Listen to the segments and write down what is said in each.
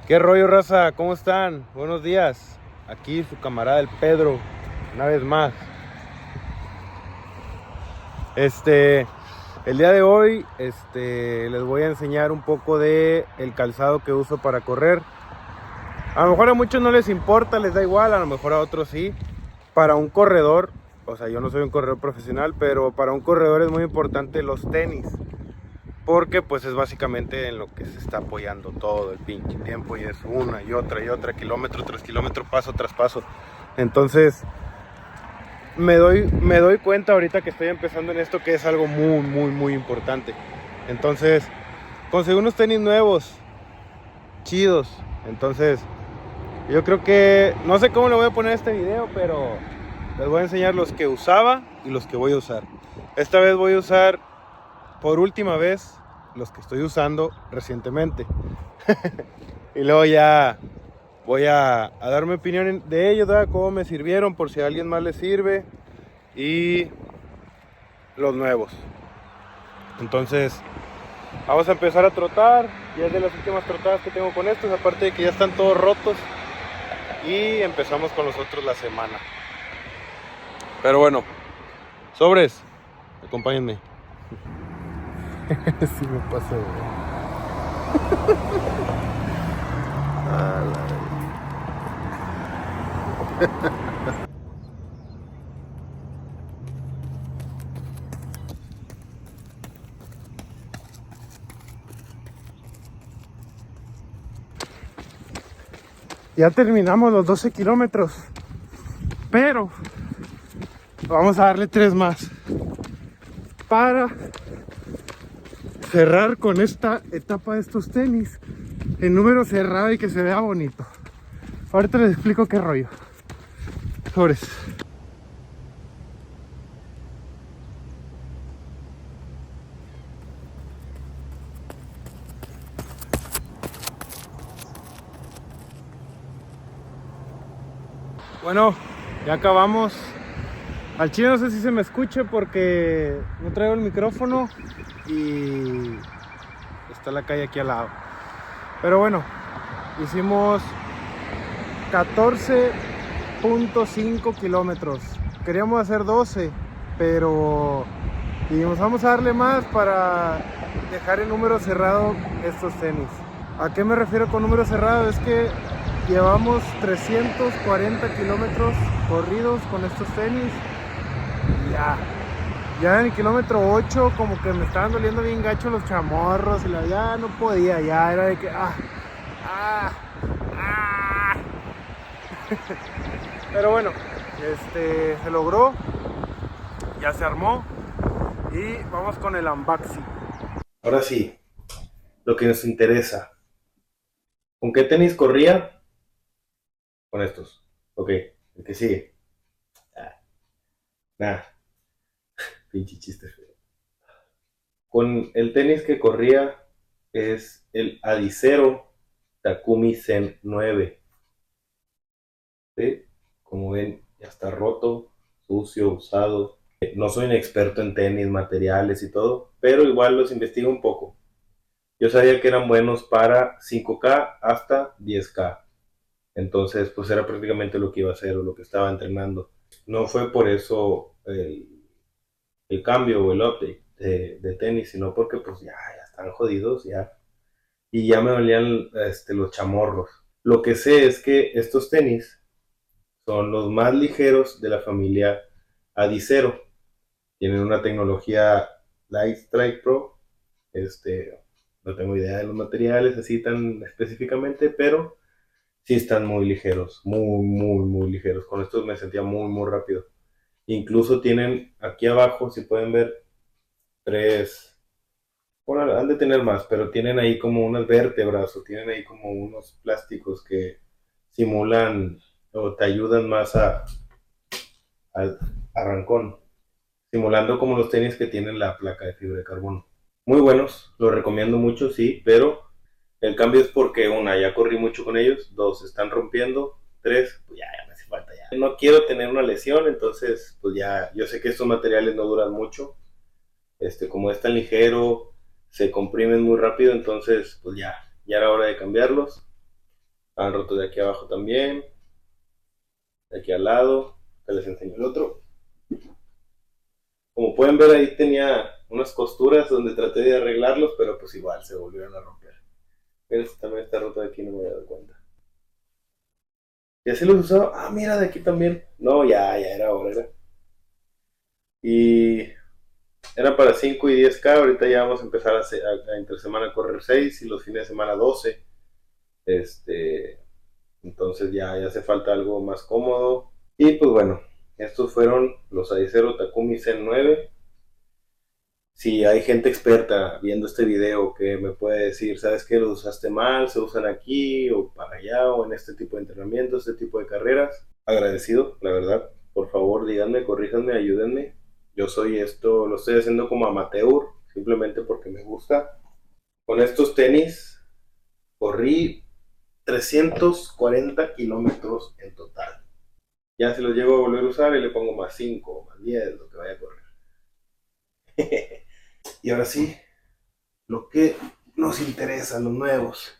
¿Qué rollo, raza? ¿Cómo están? Buenos días. Aquí su camarada el Pedro, una vez más. El día de hoy, les voy a enseñar un poco de el calzado que uso para correr. A lo mejor a muchos no les importa, les da igual, a lo mejor a otros sí. Para un corredor, o sea, yo no soy un corredor profesional, pero para un corredor es muy importante los tenis. Porque pues es básicamente en lo que se está apoyando todo el pinche tiempo y es una y otra, kilómetro tras kilómetro, paso tras paso. Entonces me doy cuenta ahorita que estoy empezando en esto que es algo muy importante. Entonces conseguí unos tenis nuevos, chidos. Entonces yo creo que, no sé cómo le voy a poner este video, pero les voy a enseñar los que usaba y los que voy a usar. Esta vez voy a usar por última vez los que estoy usando recientemente. Y luego ya voy a dar mi opinión de ellos, ¿verdad? Cómo me sirvieron, por si a alguien más les sirve. Y los nuevos. Entonces vamos a empezar a trotar. Ya es de las últimas trotadas que tengo con estos. Aparte de que ya están todos rotos. Y empezamos con los otros la semana. Pero bueno, sobres, acompáñenme. Sí me pasa, güey. Ya terminamos los 12 kilómetros, pero vamos a darle 3 más para cerrar con esta etapa de estos tenis en número cerrado y que se vea bonito. Ahorita les explico qué rollo. Sobres. Bueno, ya acabamos. Al chile no sé si se me escuche porque no traigo el micrófono y está la calle aquí al lado. Pero bueno, hicimos 14.5 kilómetros. Queríamos hacer 12, pero dijimos vamos a darle más para dejar en número cerrado estos tenis. ¿A qué me refiero con número cerrado? Es que llevamos 340 kilómetros corridos con estos tenis. Ya en el kilómetro 8 como que me estaban doliendo bien gacho los chamorros y ya no podía, ya era de que pero bueno, se logró, ya se armó y vamos con el unboxing. Ahora sí, lo que nos interesa. ¿Con qué tenis corría? Con estos. Ok, el que sigue. Nada, pinche chiste feo. Con el tenis que corría es el Adicero Takumi Zen 9. ¿Sí? Como ven, ya está roto, sucio, usado. No soy un experto en tenis, materiales y todo, pero igual los investigo un poco. Yo sabía que eran buenos para 5K hasta 10K. Entonces, pues era prácticamente lo que iba a hacer o lo que estaba entrenando. No fue por eso el cambio o el update de tenis, sino porque pues ya están jodidos, ya. Y ya me dolían los chamorros. Lo que sé es que estos tenis son los más ligeros de la familia Adicero. Tienen una tecnología Light Strike Pro. No tengo idea de los materiales así tan específicamente, pero sí están muy ligeros, muy ligeros. Con estos me sentía muy rápido. Incluso tienen aquí abajo, si pueden ver, tres, bueno, han de tener más, pero tienen ahí como unas vértebras o tienen ahí como unos plásticos que simulan o te ayudan más al arrancón, simulando como los tenis que tienen la placa de fibra de carbono. Muy buenos, los recomiendo mucho, sí, pero el cambio es porque una, ya corrí mucho con ellos, dos, se están rompiendo, tres, pues ya me hace falta ya. No quiero tener una lesión, entonces pues ya, yo sé que estos materiales no duran mucho, como es tan ligero, se comprimen muy rápido, entonces pues ya era hora de cambiarlos. Han roto de aquí abajo también, de aquí al lado. Que les enseño el otro. Como pueden ver, ahí tenía unas costuras donde traté de arreglarlos, pero pues igual se volvieron a romper. Pero este también está roto de aquí, no me había dado cuenta. Y así los usaba. Ah, mira, de aquí también. No, ya era hora. Y era para 5 y 10K. Ahorita ya vamos a empezar a entre semana a correr 6 y los fines de semana 12. Este, entonces ya hace falta algo más cómodo. Y pues bueno, estos fueron los Adizero Takumi Zen 9. Si hay gente experta viendo este video que me puede decir, ¿sabes qué? Lo usaste mal, se usan aquí o para allá o en este tipo de entrenamiento, este tipo de carreras. Agradecido, la verdad. Por favor, díganme, corríjanme, ayúdenme. Yo soy esto, lo estoy haciendo como amateur, simplemente porque me gusta. Con estos tenis corrí 340 kilómetros en total. Ya si los llego a volver a usar y le pongo más 5, más 10, lo que vaya a correr. Y ahora sí, lo que nos interesa, los nuevos.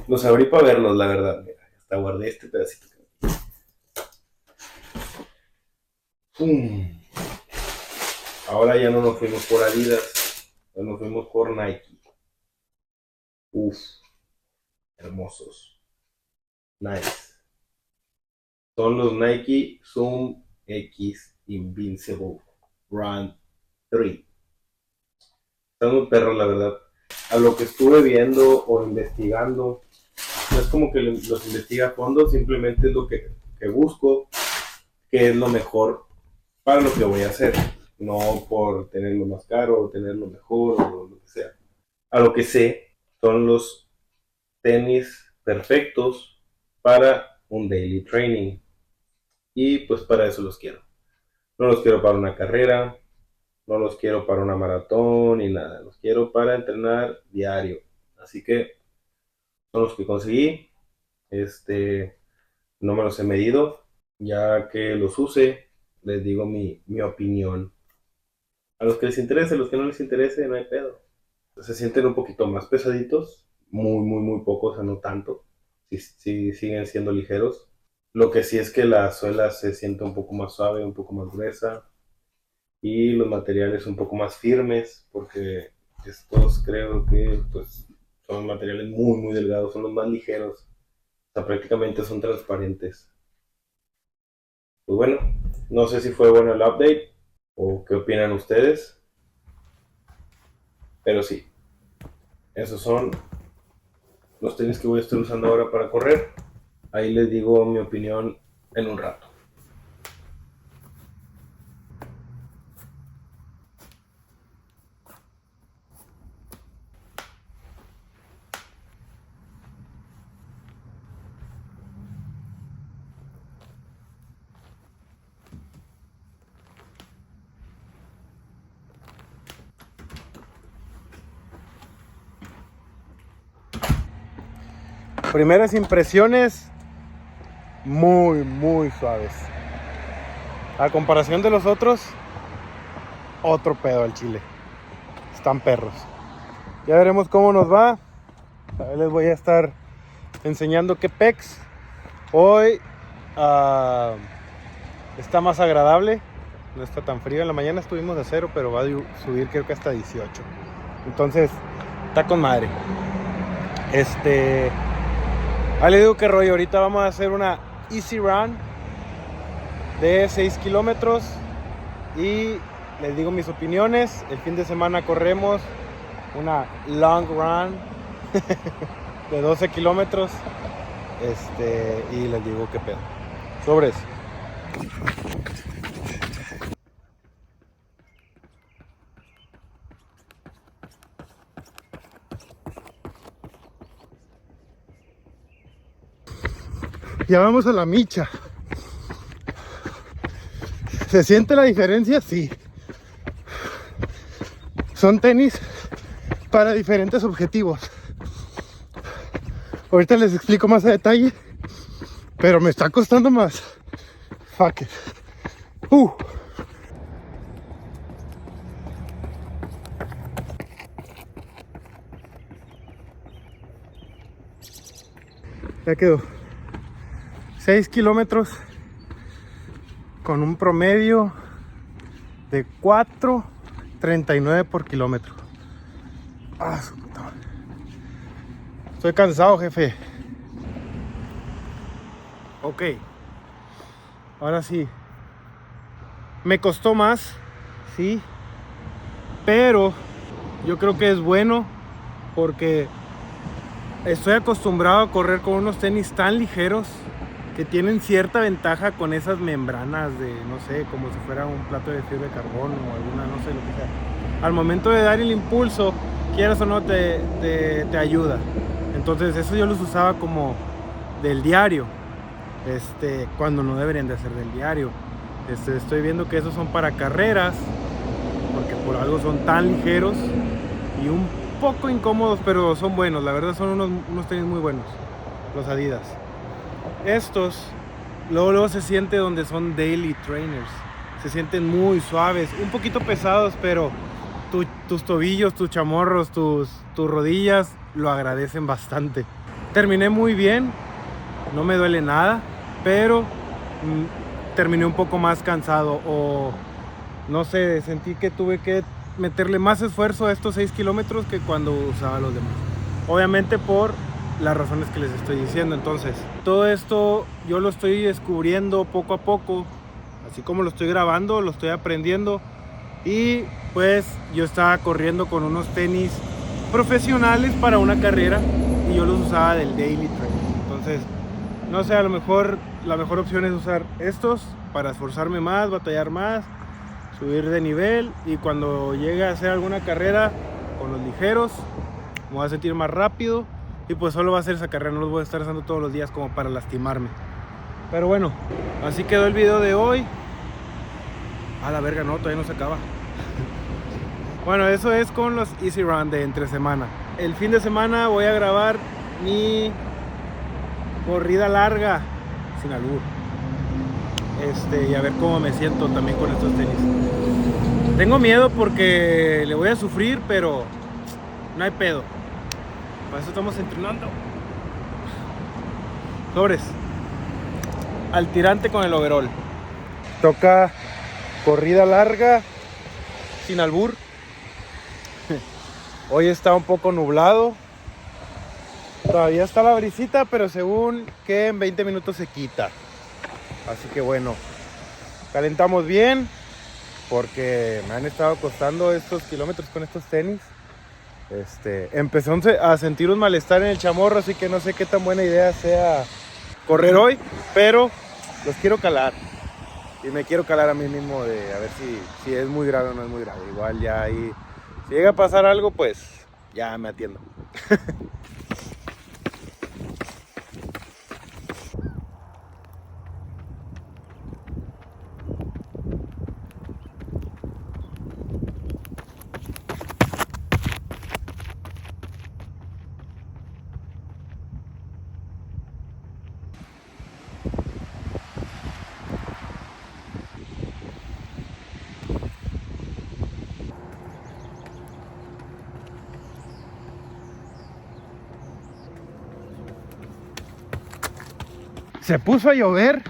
Los abrí para verlos, la verdad. Mira, hasta guardé este pedacito. ¡Pum! Ahora ya no nos fuimos por Adidas, ya nos fuimos por Nike. Uf, hermosos. Nice. Son los Nike Zoom X Invincible Run 3. Están muy perros, la verdad. A lo que estuve viendo o investigando, no es como que los investiga a fondo, simplemente es lo que busco, que es lo mejor para lo que voy a hacer. No por tenerlo más caro o tenerlo mejor o lo que sea. A lo que sé, son los tenis perfectos para un daily training. Y pues para eso los quiero. No los quiero para una carrera, no los quiero para una maratón ni nada. Los quiero para entrenar diario. Así que son los que conseguí. No me los he medido. Ya que los use, les digo mi opinión. A los que les interese, a los que no les interese, no hay pedo. Se sienten un poquito más pesaditos, muy poco, o sea, no tanto. Sí, sí, siguen siendo ligeros. Lo que sí es que la suela se siente un poco más suave, un poco más gruesa y los materiales un poco más firmes, porque estos creo que pues son materiales muy delgados, son los más ligeros, o sea, prácticamente son transparentes. Pues bueno, no sé si fue bueno el update o qué opinan ustedes, pero sí, esos son los tenis que voy a estar usando ahora para correr. Ahí les digo mi opinión en un rato. Primeras impresiones muy suaves. A comparación de los otros, otro pedo al chile. Están perros. Ya veremos cómo nos va. Ahí les voy a estar enseñando qué pecs. Hoy está más agradable. No está tan frío. En la mañana estuvimos de 0, pero va a subir creo que hasta 18. Entonces, está con madre. Ahí le digo que rollo. Ahorita vamos a hacer una easy run de 6 kilómetros. Y les digo mis opiniones. El fin de semana corremos una long run de 12 kilómetros. Y les digo qué pedo. Sobres. Ya vamos a la micha. ¿Se siente la diferencia? Sí. Son tenis para diferentes objetivos. Ahorita les explico más a detalle, pero me está costando más. Fuck it. Ya quedó. 6 kilómetros con un promedio de 4.39 por kilómetro. Ah, su puta madre. Estoy cansado, jefe. Ok. Ahora sí. Me costó más, sí. Pero yo creo que es bueno porque estoy acostumbrado a correr con unos tenis tan ligeros que tienen cierta ventaja con esas membranas de, no sé, como si fuera un plato de fibra de carbono o alguna, no sé, lo que sea. Al momento de dar el impulso, quieras o no, te ayuda. Entonces eso yo los usaba como del diario, cuando no deberían de ser del diario. Estoy viendo que esos son para carreras, porque por algo son tan ligeros y un poco incómodos, pero son buenos. La verdad son unos tenis muy buenos, los Adidas. Estos luego se siente donde son daily trainers, se sienten muy suaves, un poquito pesados, pero tus tobillos, tus chamorros, tus rodillas lo agradecen bastante. Terminé muy bien, no me duele nada, pero terminé un poco más cansado, o no sé, sentí que tuve que meterle más esfuerzo a estos 6 kilómetros que cuando usaba los demás. Obviamente por las razones que les estoy diciendo. Entonces, todo esto yo lo estoy descubriendo poco a poco, así como lo estoy grabando, lo estoy aprendiendo. Y pues yo estaba corriendo con unos tenis profesionales para una carrera y yo los usaba del daily training. Entonces, no sé, a lo mejor la mejor opción es usar estos para esforzarme más, batallar más, subir de nivel, y cuando llegue a hacer alguna carrera con los ligeros me voy a sentir más rápido. Y pues solo va a ser esa carrera, no los voy a estar usando todos los días como para lastimarme. Pero bueno, así quedó el video de hoy. A la verga, no, todavía no se acaba. Bueno, eso es con los Easy Run de entre semana. El fin de semana voy a grabar mi corrida larga, sin albur. Y a ver cómo me siento también con estos tenis. Tengo miedo porque le voy a sufrir, pero no hay pedo. Para eso estamos entrenando. Sobres. Al tirante con el overall. Toca corrida larga, sin albur. Hoy está un poco nublado. Todavía está la brisita, pero según que en 20 minutos se quita. Así que bueno, calentamos bien, porque me han estado costando estos kilómetros con estos tenis. Empecé a sentir un malestar en el chamorro, así que no sé qué tan buena idea sea correr hoy, pero los quiero calar. Y me quiero calar a mí mismo de a ver si es muy grave o no es muy grave. Igual ya ahí, si llega a pasar algo, pues ya me atiendo. Se puso a llover,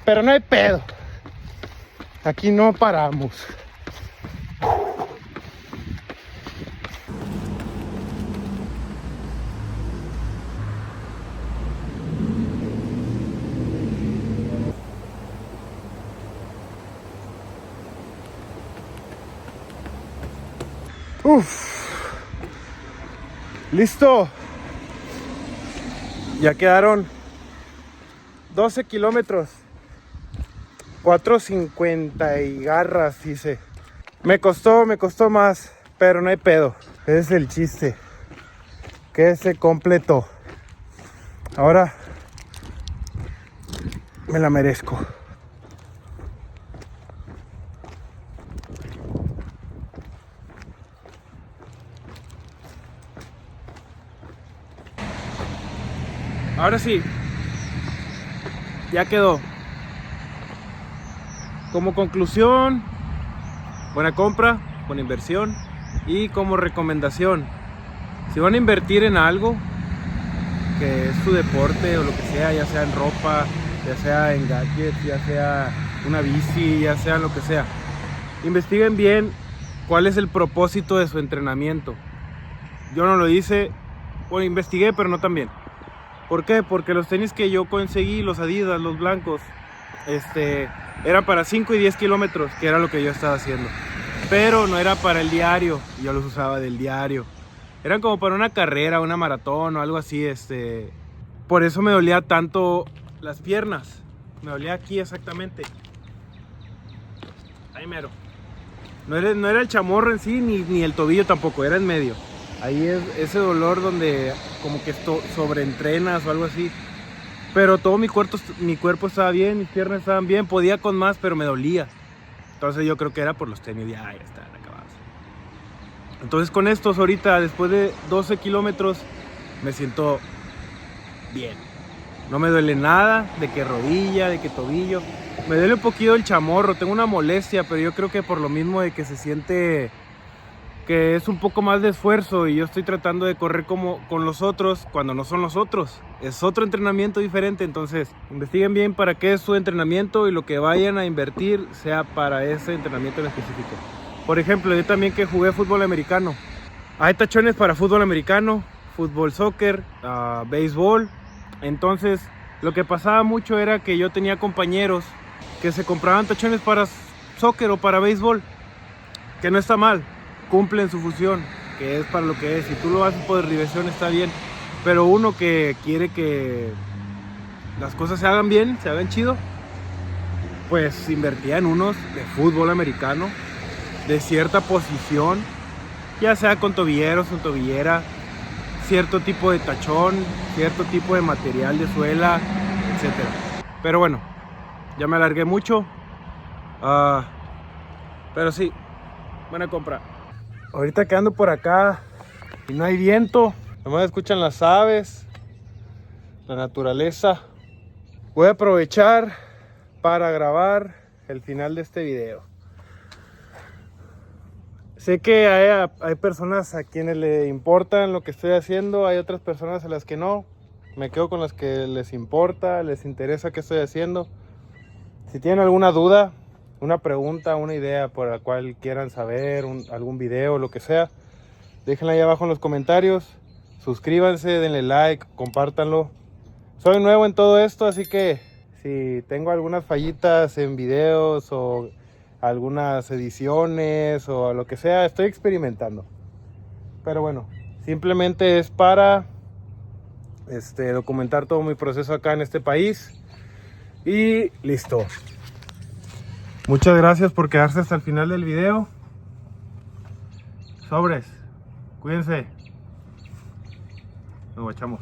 pero no hay pedo. Aquí no paramos. Listo. Ya quedaron 12 kilómetros. 4.50 y garras, hice. Me costó más, pero no hay pedo. Ese es el chiste, que se completó. Ahora me la merezco. Ahora sí, ya quedó. Como conclusión, buena compra, buena inversión. Y como recomendación, si van a invertir en algo, que es su deporte o lo que sea, ya sea en ropa, ya sea en gadgets, ya sea una bici, ya sea lo que sea. Investiguen bien cuál es el propósito de su entrenamiento. Yo no lo hice, bueno, investigué, pero no tan bien. ¿Por qué? Porque los tenis que yo conseguí, los Adidas, los blancos, eran para 5 y 10 kilómetros, que era lo que yo estaba haciendo. Pero no era para el diario, yo los usaba del diario. Eran como para una carrera, una maratón o algo así. Por eso me dolía tanto las piernas. Me dolía aquí exactamente. Ahí mero. No era el chamorro en sí, ni el tobillo tampoco, era en medio. Ahí es ese dolor donde como que sobreentrenas o algo así. Pero todo mi cuerpo estaba bien, mis piernas estaban bien, podía con más, pero me dolía. Entonces yo creo que era por los tenis, ya están acabados. Entonces con estos ahorita, después de 12 kilómetros, me siento bien. No me duele nada, de que rodilla, de que tobillo. Me duele un poquito el chamorro, tengo una molestia, pero yo creo que por lo mismo de que se siente que es un poco más de esfuerzo y yo estoy tratando de correr como con los otros cuando no son los otros. Es otro entrenamiento diferente, entonces investiguen bien para qué es su entrenamiento y lo que vayan a invertir sea para ese entrenamiento en específico. Por ejemplo, yo también que jugué fútbol americano. Hay tachones para fútbol americano, fútbol, soccer, béisbol. Entonces, lo que pasaba mucho era que yo tenía compañeros que se compraban tachones para soccer o para béisbol, que no está mal, cumplen su función, que es para lo que es. Si tú lo haces por diversión está bien, pero uno que quiere que las cosas se hagan bien, se hagan chido, pues invertía en unos de fútbol americano, de cierta posición, ya sea con tobilleros, con tobillera, cierto tipo de tachón, cierto tipo de material de suela, etc. Pero bueno, ya me alargué mucho, pero sí, buena compra. Ahorita que ando por acá y no hay viento, nomás escuchan las aves, la naturaleza. Voy a aprovechar para grabar el final de este video. Sé que hay personas a quienes le importan lo que estoy haciendo, hay otras personas a las que no. Me quedo con las que les importa, les interesa qué estoy haciendo. Si tienen alguna duda, una pregunta, una idea por la cual quieran saber, algún video, lo que sea, déjenla ahí abajo en los comentarios. Suscríbanse, denle like, compártanlo. Soy nuevo en todo esto, así que si tengo algunas fallitas en videos o algunas ediciones o lo que sea, estoy experimentando. Pero bueno, simplemente es para documentar todo mi proceso acá en este país. Y listo. Muchas gracias por quedarse hasta el final del video. Sobres. Cuídense. Nos guachamos.